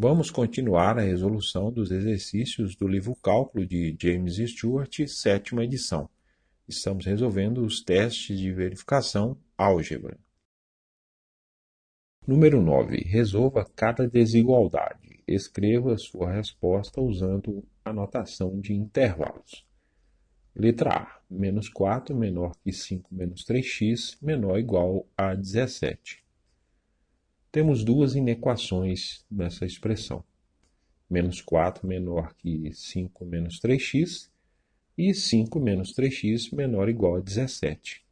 Vamos continuar a resolução dos exercícios do livro Cálculo de James Stewart, 7ª edição. Estamos resolvendo os testes de verificação álgebra. Número 9. Resolva cada desigualdade. Escreva sua resposta usando a notação de intervalos. Letra A. Menos 4 menor que 5 menos 3x menor ou igual a 17. Temos duas inequações nessa expressão. Menos 4 menor que 5 menos 3x e 5 menos 3x menor ou igual a 17.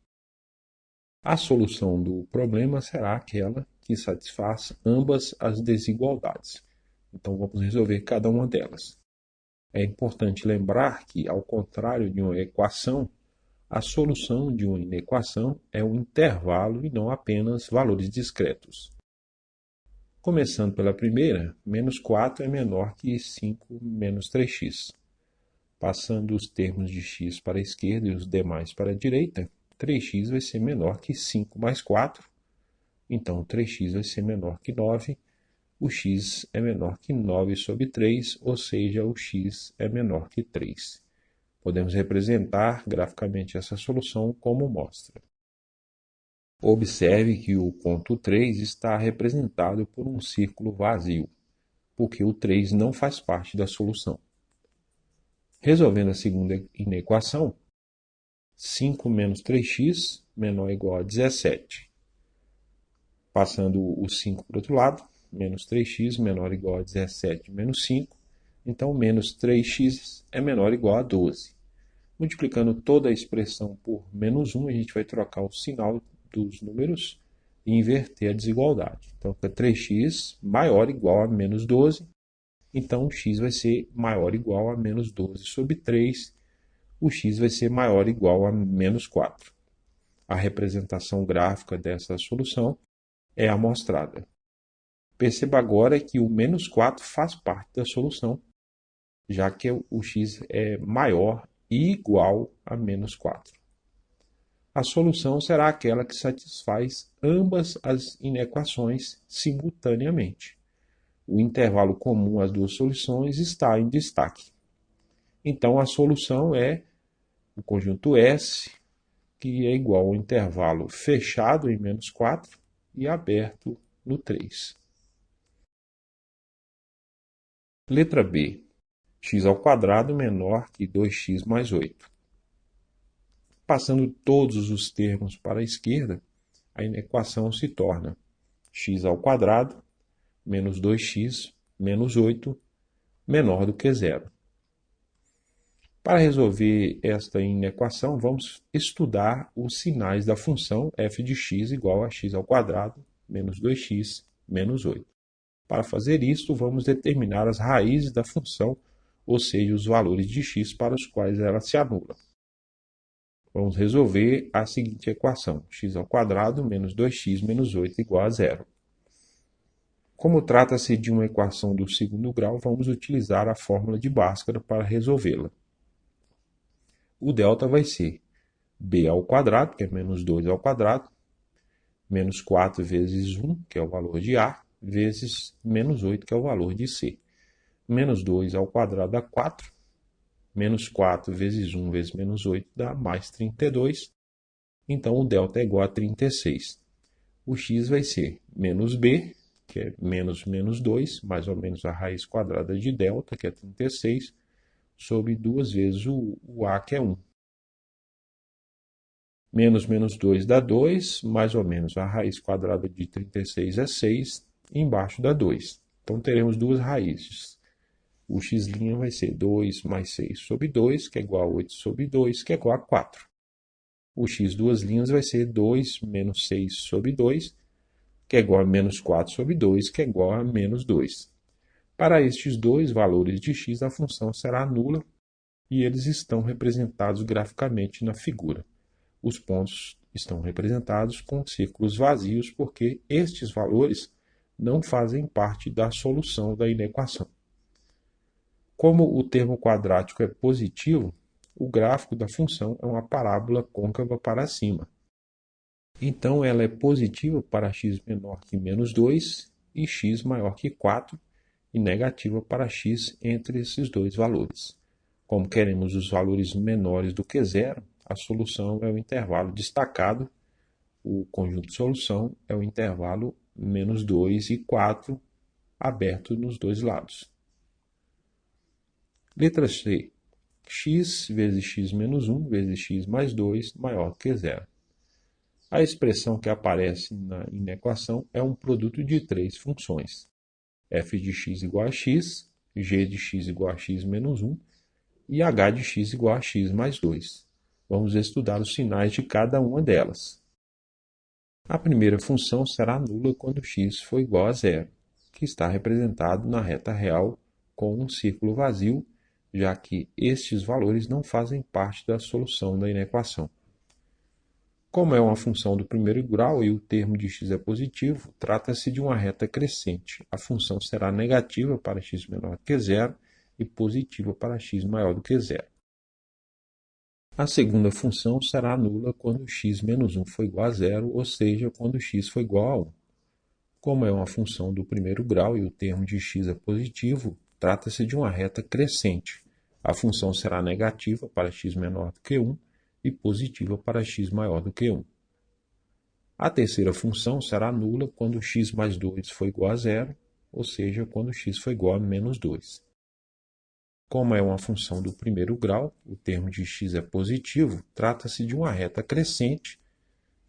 A solução do problema será aquela que satisfaz ambas as desigualdades. Então vamos resolver cada uma delas. É importante lembrar que, ao contrário de uma equação, a solução de uma inequação é um intervalo e não apenas valores discretos. Começando pela primeira, menos 4 é menor que 5 menos 3x. Passando os termos de x para a esquerda e os demais para a direita, 3x vai ser menor que 5 mais 4, então 3x vai ser menor que 9, o x é menor que 9 sobre 3, ou seja, o x é menor que 3. Podemos representar graficamente essa solução como mostra. Observe que o ponto 3 está representado por um círculo vazio, porque o 3 não faz parte da solução. Resolvendo a segunda inequação, 5 menos 3x menor ou igual a 17. Passando o 5 para o outro lado, menos 3x menor ou igual a 17 menos 5, então menos 3x é menor ou igual a 12. Multiplicando toda a expressão por menos 1, a gente vai trocar o sinal dos números e inverter a desigualdade. Então, fica 3x maior ou igual a menos 12. Então, x vai ser maior ou igual a menos 12 sobre 3. O x vai ser maior ou igual a menos 4. A representação gráfica dessa solução é amostrada. Perceba agora que o menos 4 faz parte da solução, já que o x é maior e igual a menos 4. A solução será aquela que satisfaz ambas as inequações simultaneamente. O intervalo comum às duas soluções está em destaque. Então, a solução é o conjunto S, que é igual ao intervalo fechado em menos 4 e aberto no 3. Letra B. x² menor que 2x mais 8. Passando todos os termos para a esquerda, a inequação se torna x² menos 2x menos 8 menor do que zero. Para resolver esta inequação, vamos estudar os sinais da função f de x igual a x² menos 2x menos 8. Para fazer isso, vamos determinar as raízes da função, ou seja, os valores de x para os quais ela se anula. Vamos resolver a seguinte equação, x² menos 2x menos 8 igual a zero. Como trata-se de uma equação do segundo grau, vamos utilizar a fórmula de Bhaskara para resolvê-la. O delta vai ser b², que é menos 2², menos 4 vezes 1, que é o valor de A, vezes menos 8, que é o valor de C. Menos 2² dá 4. Menos 4 vezes 1 vezes menos 8 dá mais 32. Então, o delta é igual a 36. O x vai ser menos b, que é menos menos 2, mais ou menos a raiz quadrada de delta, que é 36, sobre 2 vezes o a, que é 1. Menos menos 2 dá 2, mais ou menos a raiz quadrada de 36 é 6, e embaixo dá 2. Então, teremos duas raízes. O x' vai ser 2 mais 6 sobre 2, que é igual a 8 sobre 2, que é igual a 4. O x duas linhas vai ser 2 menos 6 sobre 2, que é igual a menos 4 sobre 2, que é igual a menos 2. Para estes dois valores de x, a função será nula e eles estão representados graficamente na figura. Os pontos estão representados com círculos vazios porque estes valores não fazem parte da solução da inequação. Como o termo quadrático é positivo, o gráfico da função é uma parábola côncava para cima. Então, ela é positiva para x menor que menos 2 e x maior que 4, e negativa para x entre esses dois valores. Como queremos os valores menores do que zero, a solução é o intervalo destacado, o conjunto de solução é o intervalo menos 2 e 4 aberto nos dois lados. Letra C. X vezes x menos 1 vezes x mais 2 maior do que zero. A expressão que aparece na equação é um produto de três funções. f de x igual a x, g de x igual a x menos 1 e h de x igual a x mais 2. Vamos estudar os sinais de cada uma delas. A primeira função será nula quando x for igual a zero, que está representado na reta real com um círculo vazio, já que estes valores não fazem parte da solução da inequação. Como é uma função do primeiro grau e o termo de x é positivo, trata-se de uma reta crescente. A função será negativa para x menor do que zero e positiva para x maior do que zero. A segunda função será nula quando x menos 1 for igual a zero, ou seja, quando x for igual a 1. Como é uma função do primeiro grau e o termo de x é positivo, trata-se de uma reta crescente. A função será negativa para x menor do que 1 e positiva para x maior do que 1. A terceira função será nula quando x mais 2 for igual a zero, ou seja, quando x for igual a menos 2. Como é uma função do primeiro grau, o termo de x é positivo, trata-se de uma reta crescente,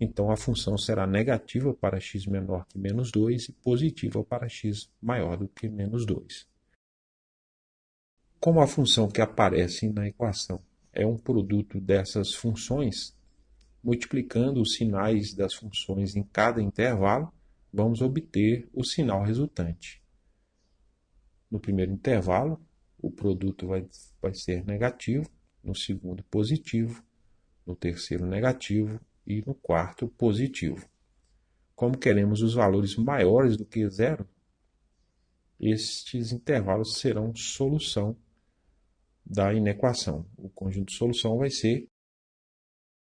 então a função será negativa para x menor que menos 2 e positiva para x maior do que menos 2. Como a função que aparece na equação é um produto dessas funções, multiplicando os sinais das funções em cada intervalo, vamos obter o sinal resultante. No primeiro intervalo, o produto vai ser negativo, no segundo positivo, no terceiro negativo e no quarto positivo. Como queremos os valores maiores do que zero, estes intervalos serão solução da inequação. O conjunto de solução vai ser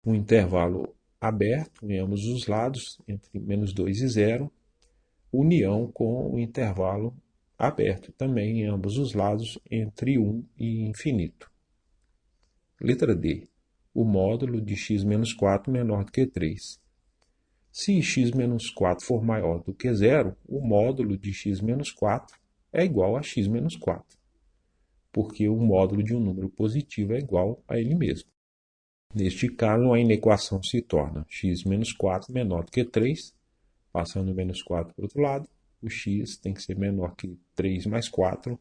um intervalo aberto em ambos os lados, entre menos 2 e 0, união com o intervalo aberto também em ambos os lados, entre 1 e infinito. Letra D. O módulo de x menos 4 menor do que 3. Se x menos 4 for maior do que 0, o módulo de x menos 4 é igual a x menos 4, porque o módulo de um número positivo é igual a ele mesmo. Neste caso, a inequação se torna x menos 4 menor do que 3, passando o menos 4 para o outro lado, o x tem que ser menor que 3 mais 4,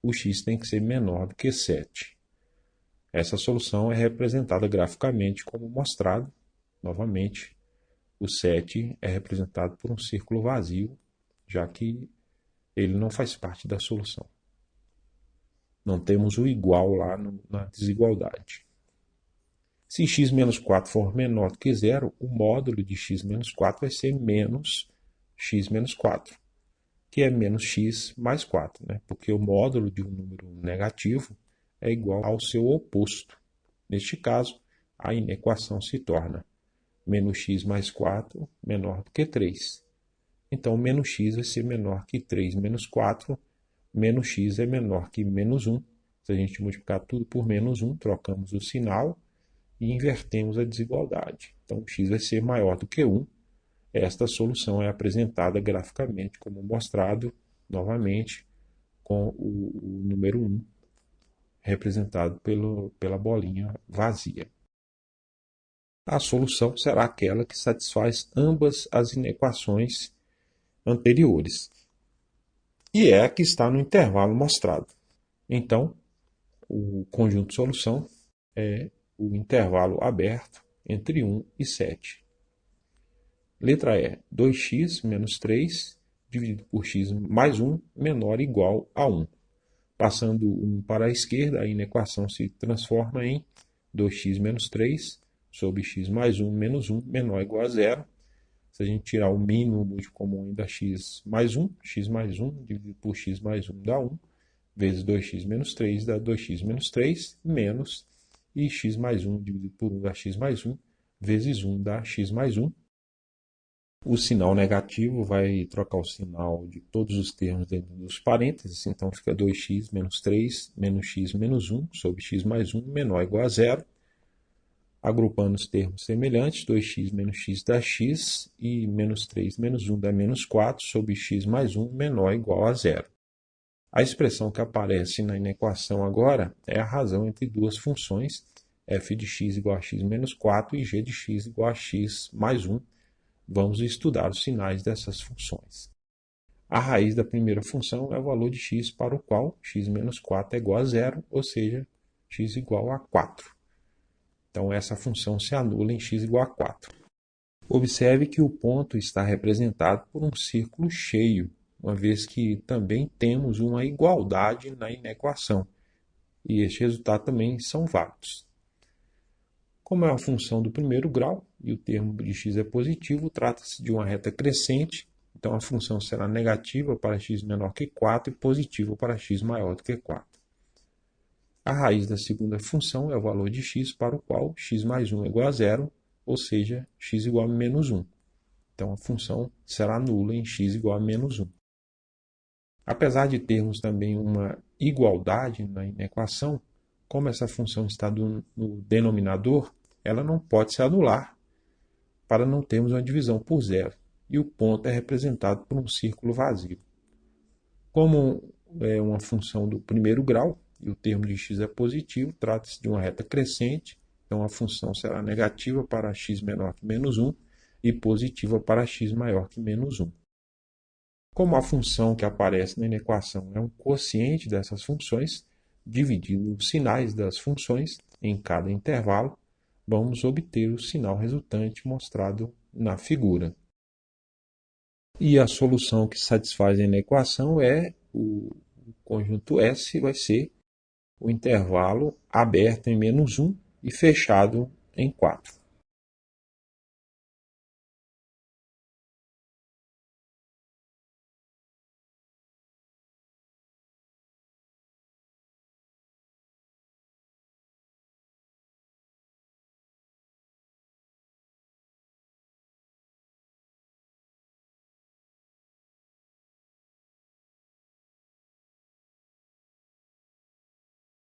o x tem que ser menor do que 7. Essa solução é representada graficamente como mostrado. Novamente, o 7 é representado por um círculo vazio, já que ele não faz parte da solução. Não temos o igual lá na desigualdade. Se x menos 4 for menor do que 0, o módulo de x menos 4 vai ser menos x menos 4, que é menos x mais 4, né? Porque o módulo de um número negativo é igual ao seu oposto. Neste caso, a inequação se torna menos x mais 4 menor do que 3. Então, menos x vai ser menor que 3 menos 4, menos x é menor que menos 1. Se a gente multiplicar tudo por menos 1, trocamos o sinal e invertemos a desigualdade. Então, x vai ser maior do que 1. Esta solução é apresentada graficamente como mostrado, novamente, com o número 1, representado pela bolinha vazia. A solução será aquela que satisfaz ambas as inequações anteriores, e é a que está no intervalo mostrado. Então, o conjunto de solução é o intervalo aberto entre 1 e 7. Letra E. 2x menos 3 dividido por x mais 1 menor ou igual a 1. Passando 1 para a esquerda, a inequação se transforma em 2x menos 3 sobre x mais 1 menos 1 menor ou igual a 0. Se a gente tirar o mínimo múltiplo comum dá x mais 1 dividido por x mais 1 dá 1, vezes 2x menos 3 dá 2x menos 3, menos, e x mais 1 dividido por 1 dá x mais 1, vezes 1 dá x mais 1. O sinal negativo vai trocar o sinal de todos os termos dentro dos parênteses, então fica 2x menos 3 menos x menos 1 sobre x mais 1 menor ou igual a zero. Agrupando os termos semelhantes, 2x menos x dá x e menos 3 menos 1 dá menos 4 sobre x mais 1 menor ou igual a zero. A expressão que aparece na inequação agora é a razão entre duas funções, f de x igual a x menos 4 e g de x igual a x mais 1. Vamos estudar os sinais dessas funções. A raiz da primeira função é o valor de x para o qual x menos 4 é igual a zero, ou seja, x igual a 4. Então, essa função se anula em x igual a 4. Observe que o ponto está representado por um círculo cheio, uma vez que também temos uma igualdade na inequação. E este resultado também são válidos. Como é uma função do primeiro grau e o termo de x é positivo, trata-se de uma reta crescente, então a função será negativa para x menor que 4 e positiva para x maior do que 4. A raiz da segunda função é o valor de x para o qual x mais 1 é igual a zero, ou seja, x igual a menos 1. Então a função será nula em x igual a menos 1. Apesar de termos também uma igualdade na inequação, como essa função está no denominador, ela não pode se anular para não termos uma divisão por zero, e o ponto é representado por um círculo vazio. Como é uma função do primeiro grau e o termo de x é positivo, trata-se de uma reta crescente, então a função será negativa para x menor que menos 1 e positiva para x maior que menos 1. Como a função que aparece na inequação é um quociente dessas funções, dividindo os sinais das funções em cada intervalo, vamos obter o sinal resultante mostrado na figura. E a solução que satisfaz a inequação é o conjunto S, vai ser o intervalo aberto em menos 1 e fechado em 4.